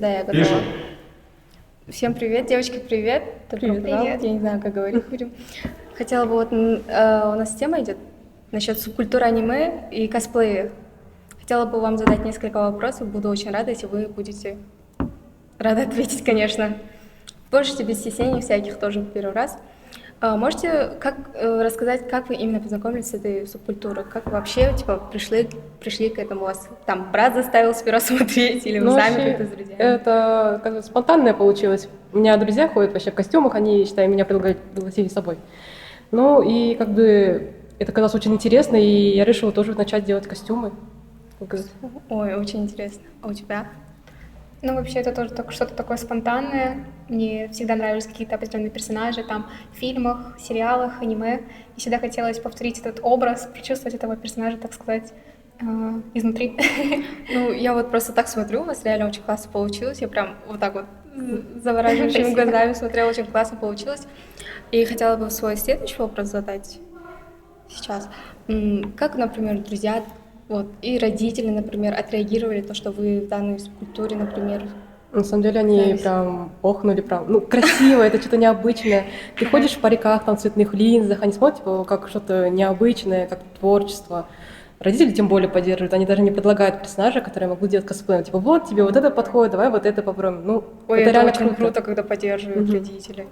Да, я готова. Всем привет, девочки, привет. Добро Привет. пожаловать. Я не знаю, как говорить будем. Хотела бы вот, у нас тема идет насчет субкультуры аниме и косплея. Хотела бы вам задать несколько вопросов. Буду очень рада, если вы будете рады ответить, конечно. Можете без стеснений всяких тоже в первый раз. Можете рассказать, как вы именно познакомились с этой субкультурой? Как вы вообще пришли к этому? У вас там брат заставил сперва смотреть, или вы Ну, сами вообще, как-то с друзьями? это как бы спонтанное получилось. У меня друзья ходят вообще в костюмах, они, считай, меня пригласили с собой. Ну, и как бы это казалось очень интересно, и я решила тоже начать делать костюмы. Ой, очень интересно. А у тебя? Ну, вообще, это тоже что-то такое спонтанное. Мне всегда нравились какие-то определенные персонажи, там, в фильмах, сериалах, аниме. И всегда хотелось повторить этот образ, прочувствовать этого персонажа, так сказать, изнутри. Ну, я вот просто так смотрю, у вас реально очень классно получилось. Я прям вот так вот завораживающими Спасибо. глазами смотрела, очень классно получилось. И хотела бы свой следующий вопрос задать сейчас. Как, например, друзья вот, и родители, например, отреагировали то, что вы в данной культуре, например? На самом деле они Нравится. прям охнули, прям, ну, красиво, это что-то необычное. Ты ходишь в париках, там, цветных линзах, они смотрят, типа, как что-то необычное, как творчество. Родители тем более поддерживают, они даже не предлагают персонажа, который я могу делать косплеем. Типа, вот тебе вот это подходит, давай вот это попробуем. Ну, Ой, это реально очень круто, когда поддерживают родители.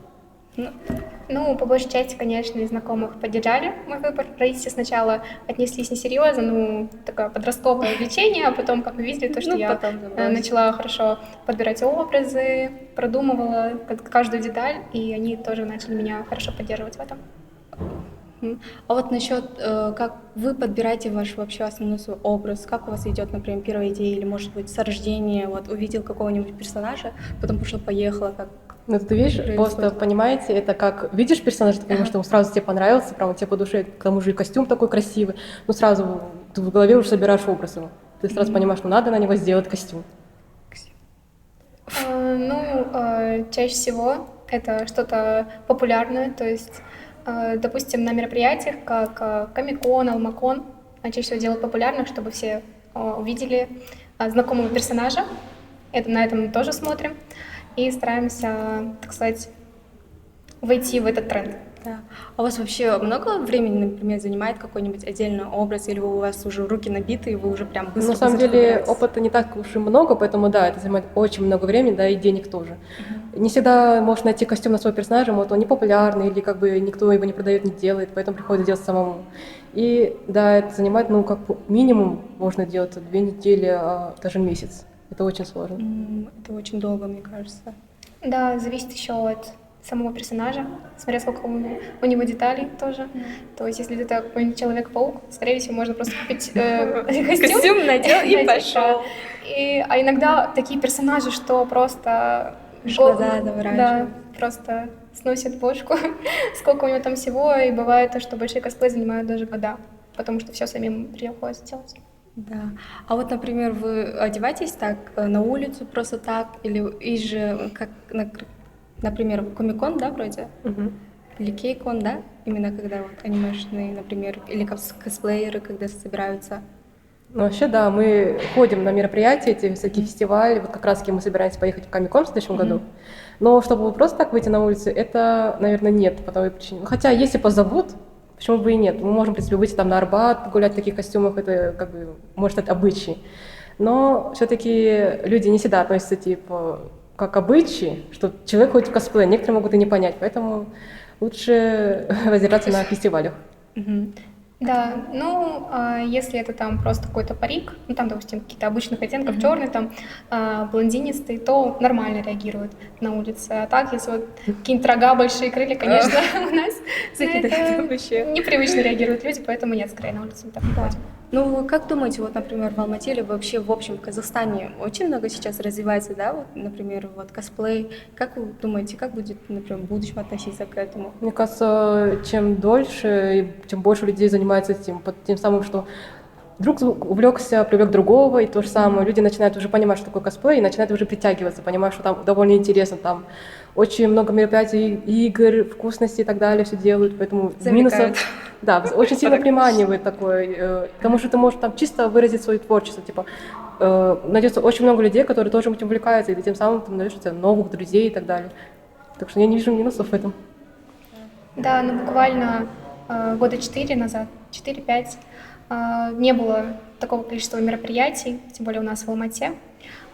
Ну, по большей части, конечно, и знакомых поддержали мой выбор. Родители сначала отнеслись несерьезно, ну, такое подростковое увлечение, а потом, как мы видели, то, что Ну, я потом забросили. начала хорошо подбирать образы, продумывала каждую деталь, и они тоже начали меня хорошо поддерживать в этом. А вот насчет, как вы подбираете ваш вообще основной свой образ, как у вас идет, например, первая идея, или, может быть, с рождения, вот увидел какого-нибудь персонажа, потом пошло-поехало, как ну, ты видишь, происходит? просто понимаете, это как видишь персонажа, ты понимаешь, что он сразу тебе понравился, прям он тебе по душе, к тому же и костюм такой красивый, ну сразу ты в голове уже собираешь образ его. Ты сразу понимаешь, что надо на него сделать костюм. Чаще всего это что-то популярное, то есть, допустим, на мероприятиях, как Комик-кон, Алмакон, чаще всего делают популярных, чтобы все увидели знакомого персонажа. На этом мы тоже смотрим и стараемся, так сказать, войти в этот тренд. Да. А у вас вообще много времени, например, занимает какой-нибудь отдельный образ, или у вас уже руки набиты, и вы уже прям быстро На самом деле собираетесь? опыта не так уж и много, поэтому да, это занимает очень много времени, да, и денег тоже. Не всегда можно найти костюм на своего персонажа, вот он не популярный, или как бы никто его не продает, не делает, поэтому приходится делать самому. И да, это занимает, ну, как минимум можно делать 2 недели, а даже месяц. Это очень сложно. Это очень долго, мне кажется. Да, зависит еще от самого персонажа, смотря сколько у него деталей тоже. То есть, если это какой-нибудь Человек-паук, скорее всего, можно просто купить Костюм надел и пошел. А иногда такие персонажи, что просто Глаза заворачивают. Да, просто сносят бошку. Сколько у него там всего, и бывает то, что большие косплей занимают даже года, потому что все самим приходится делать. Да. А вот, например, вы одеваетесь так на улицу просто так, или же как, например, Комик-кон, да, вроде? Или Кей-кон, да? Именно когда вот анимешные, например, или косплееры, когда собираются. Ну, вообще, да, мы ходим на мероприятия, эти всякие фестивали, вот как раз-таки мы собираемся поехать в Комик-кон в следующем году. Но чтобы просто так выйти на улицу, это, наверное, нет по той причине. Ну, хотя, если позовут, почему бы и нет? Мы можем, в принципе, выйти там на Арбат, гулять в таких костюмах, это как бы может стать обычай. Но все-таки люди не всегда относятся, типа, как обычай, что человек ходит в косплей, некоторые могут и не понять, поэтому лучше воздержаться на фестивалях. Да, если это там просто какой-то парик, ну там, допустим, какие-то обычных оттенков, черный, там, блондинистый, то нормально реагируют на улице. А так, если вот какие-нибудь рога, большие крылья, конечно, у нас на это вообще. непривычно реагируют люди, поэтому нет, скорее на улице мы так не ходим. Ну, вы как думаете, вот, например, в Алмате или вообще в общем в Казахстане очень много сейчас развивается, да, вот, например, вот косплей. Как вы думаете, как будет, например, в будущем относиться к этому? Мне кажется, чем дольше и чем больше людей занимается этим, тем самым, что вдруг увлекся, привлек другого, и то же самое. Люди начинают уже понимать, что такое косплей, и начинают уже притягиваться, понимают, что там довольно интересно, там очень много мероприятий, игр, вкусностей и так далее, все делают, поэтому минусов, да, очень сильно приманивает такое, потому что ты можешь там чисто выразить свое творчество, типа найдется очень много людей, которые тоже этим увлекаются, и ты тем самым ты найдешь у тебя новых друзей и так далее. Так что я не вижу минусов в этом. Да, но буквально года 4 назад, 4-5, не было такого количества мероприятий, тем более у нас в Алмате.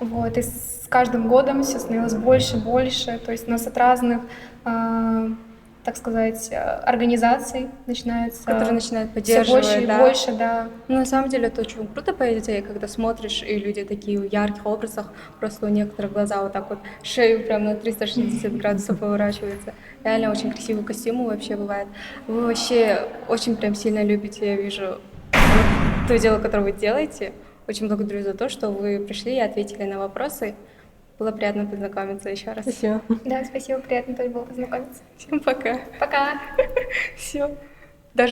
Вот, и с каждым годом все становилось больше и больше. То есть у нас от разных, так сказать, организаций начинается Которые начинают все поддерживать, больше и да. больше, да. Ну, на самом деле, это очень круто по идее, когда смотришь, и люди такие в ярких образах, просто у некоторых глаза вот так вот шею прям на 360 градусов поворачиваются. Реально очень красивые костюмы вообще бывают. Вы вообще очень прям сильно любите, я вижу, вот то дело, которое вы делаете. Очень благодарю за то, что вы пришли и ответили на вопросы. Было приятно познакомиться еще раз. Спасибо. Да, спасибо, приятно тоже было познакомиться. Всем пока. Пока! Все.